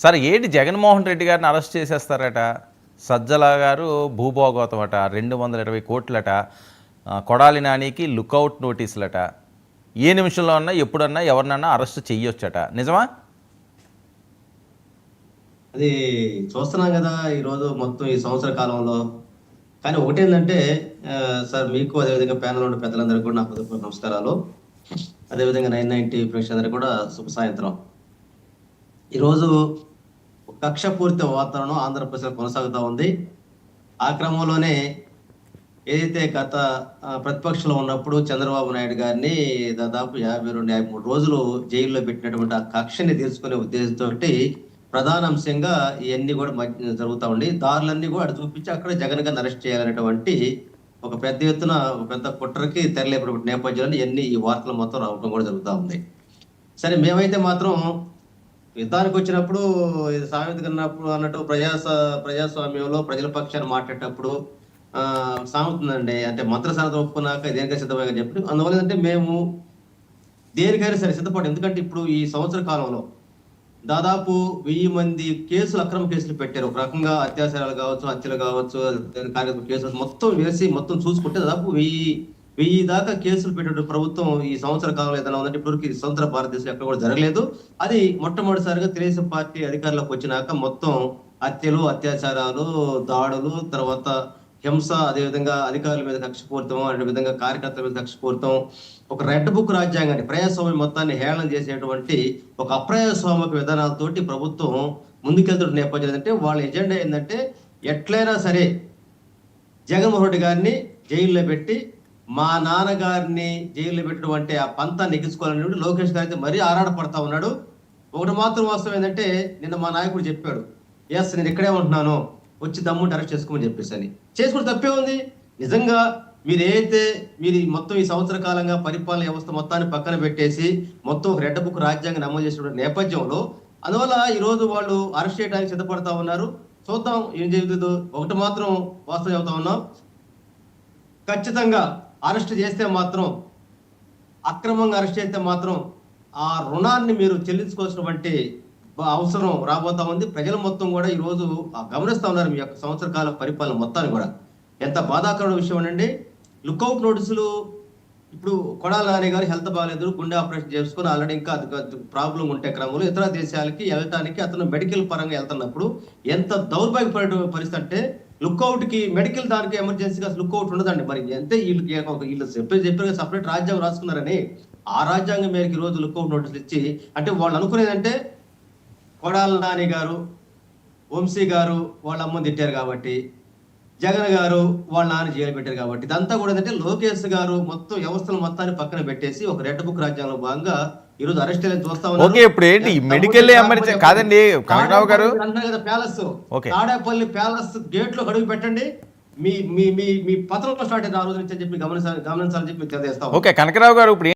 Sir ఏంటి జగన్మోహన్ రెడ్డి గారిని arrest చేసేస్తారట? Sajjala గారు భూభోగోతం అట, 220 కోట్లట, కొడాలి నానికి లుకౌట్ నోటీసులట. ఏ నిమిషంలో అన్నా ఎప్పుడన్నా ఎవరినన్నా అరెస్ట్ చెయ్యొచ్చట, నిజమా? అది చూస్తున్నాం కదా ఈరోజు మొత్తం ఈ సంవత్సర కాలంలో. కానీ ఒకటేంటంటే సార్, మీకు అదేవిధంగా ప్యానల్ ఉన్న పెద్దలందరికీ కూడా నా హృదయపూర్వక నమస్కారాలు. అదేవిధంగా 990 ప్రేక్షకులందరికీ కూడా శుభ సాయంత్రం. ఈరోజు కక్షపూరిత వాతావరణం ఆంధ్రప్రదేశ్లో కొనసాగుతూ ఉంది. ఆ క్రమంలోనే ఏదైతే గత ప్రతిపక్షంలో ఉన్నప్పుడు చంద్రబాబు నాయుడు గారిని దాదాపు 52-53 రోజులు జైల్లో పెట్టినటువంటి ఆ కక్షని తీర్చుకునే ఉద్దేశంతో ప్రధాన అంశంగా ఇవన్నీ కూడా జరుగుతూ ఉండి, దారులన్నీ కూడా అటు చూపించి అక్కడ జగన్ గారిని అరెస్ట్ చేయాలనేటువంటి ఒక పెద్ద ఎత్తున ఒక పెద్ద కుట్రకి తెరలేపటి నేపథ్యంలో ఈ వార్తలు మొత్తం రావడం కూడా జరుగుతూ ఉంది. సరే, మేమైతే మాత్రం యుద్ధానికి వచ్చినప్పుడు సామెత కన్నప్పుడు అన్నట్టు ప్రజాస్వామ్యంలో ప్రజల పక్షాన్ని మాట్లాడేటప్పుడు సాగుతుందండి. అంటే మంత్రసారత ఒప్పుకున్నాక దేనికైనా సిద్ధమని చెప్పి, అందువల్ల అంటే మేము దేనికైనా సరే సిద్ధపడ్డాం. ఎందుకంటే ఇప్పుడు ఈ సంవత్సర కాలంలో దాదాపు 1000 మంది అక్రమ కేసులు పెట్టారు. ఒక రకంగా అత్యాచారాలు కావచ్చు, హత్యలు కావచ్చు, కార్యక్రమ కేసులు మొత్తం వేసి మొత్తం చూసుకుంటే దాదాపు 1000 దాకా కేసులు పెట్టిన ప్రభుత్వం ఈ సంవత్సర కాలంలో ఏదైనా ఉందంటే ఇప్పటివరకు ఈ స్వతంత్ర భారతదేశం ఎక్కడ కూడా జరగలేదు. అది మొట్టమొదటిసారిగా తెలుగుదేశం పార్టీ అధికారంలోకి వచ్చినాక మొత్తం హత్యలు, అత్యాచారాలు, దాడులు, తర్వాత హింస, అదేవిధంగా అధికారుల మీద కక్షపూరితం, అదేవిధంగా కార్యకర్తల మీద కక్షపూరితం, ఒక రెడ్ బుక్ రాజ్యాంగాన్ని, ప్రజాస్వామ్యం మొత్తాన్ని హేళన చేసేటువంటి ఒక అప్రజాస్వామిక విధానాలతోటి ప్రభుత్వం ముందుకెళ్తున్న నేపథ్యం ఏంటంటే, వాళ్ళ ఎజెండా ఏంటంటే ఎట్లయినా సరే జగన్మోహన్ రెడ్డి గారిని జైల్లో పెట్టి మా నాన్నగారిని జైల్లో పెట్టడం అంటే ఆ పంతాన్ని ఎక్కించుకోవాలని లోకేష్ గారి అయితే మరీ ఆరాటపడతా ఉన్నాడు. ఒకటి మాత్రం వాస్తవం ఏంటంటే, నిన్న మా నాయకుడు చెప్పాడు, ఎస్ నేను ఇక్కడే ఉంటున్నాను, వచ్చి దమ్ముంటే అరెస్ట్ చేసుకోమని చెప్పేసి. అని చేసుకుంటే తప్పే ఉంది. నిజంగా మీరు మొత్తం ఈ సంవత్సర కాలంగా పరిపాలన వ్యవస్థ మొత్తాన్ని పక్కన పెట్టేసి మొత్తం ఒక రెడ్ బుక్ రాజ్యాంగం అమలు చేసినటువంటి నేపథ్యంలో, అందువల్ల ఈరోజు వాళ్ళు అరెస్ట్ చేయడానికి సిద్ధపడతా ఉన్నారు. చూద్దాం ఏం జరుగుతుందో. ఒకటి మాత్రం వాస్తవం చెబుతా ఉన్నాం, ఖచ్చితంగా అరెస్ట్ చేస్తే మాత్రం, అక్రమంగా అరెస్ట్ చేస్తే మాత్రం ఆ రుణాన్ని మీరు చెల్లించుకోవాల్సినటువంటి అవసరం రాబోతా ఉంది. ప్రజలు మొత్తం కూడా ఈ రోజు గమనిస్తా ఉన్నారు మీ యొక్క సంవత్సర కాల పరిపాలన మొత్తాన్ని కూడా. ఎంత బాధాకరమైన విషయం అండి. లుకౌట్ నోటీసులు, ఇప్పుడు కొడాలి నాని గారు హెల్త్ బాగాలేదు, గుండె ఆపరేషన్ చేసుకుని ఆల్రెడీ ఇంకా ప్రాబ్లం ఉంటే క్రమంలో ఇతర దేశాలకి వెళ్ళటానికి అతను మెడికల్ పరంగా వెళ్తున్నప్పుడు ఎంత దౌర్భాగ్యపడే పరిస్థితి అంటే, లుకౌట్ కి మెడికల్ దానికి ఎమర్జెన్సీగా లుకౌట్ ఉండదండి. మరి అంతే, వీళ్ళు చెప్పారు సపరేట్ రాజ్యాంగం రాసుకున్నారని, ఆ రాజ్యాంగం మేరకు ఈ రోజు లుకౌట్ నోటీసులు ఇచ్చి, అంటే వాళ్ళు అనుకునేదంటే కొడాలి నాని గారు, వంశీ గారు వాళ్ళ అమ్మని తిట్టారు కాబట్టి, జగన్ గారు వాళ్ళ నాన్న జైలు పెట్టారు కాబట్టి, ఇదంతా కూడా ఏంటంటే లోకేష్ గారు మొత్తం వ్యవస్థల మొత్తాన్ని పక్కన పెట్టేసి ఒక రెడ్ బుక్ రాజ్యాంగంలో భాగంగా ఈ రోజు అరెస్ట్ చూస్తా ఉన్నారు. ఇప్పుడు ఏంటి మెడికల్ ఎమర్జెన్సీ కాదండి కనకరావు గారు అంటారు కదా, ప్యాలెస్ తాడేపల్లి ప్యాలెస్ గేట్ లో గడుగు పెట్టండి, మీ మీ మీ పత్రంలో స్టార్ట్ అయింది ఆ రోజు నుంచి అని చెప్పి గమనించాలని చెప్పి తెలియజేస్తాం. ఓకే కనకరావు గారు, ఇప్పుడు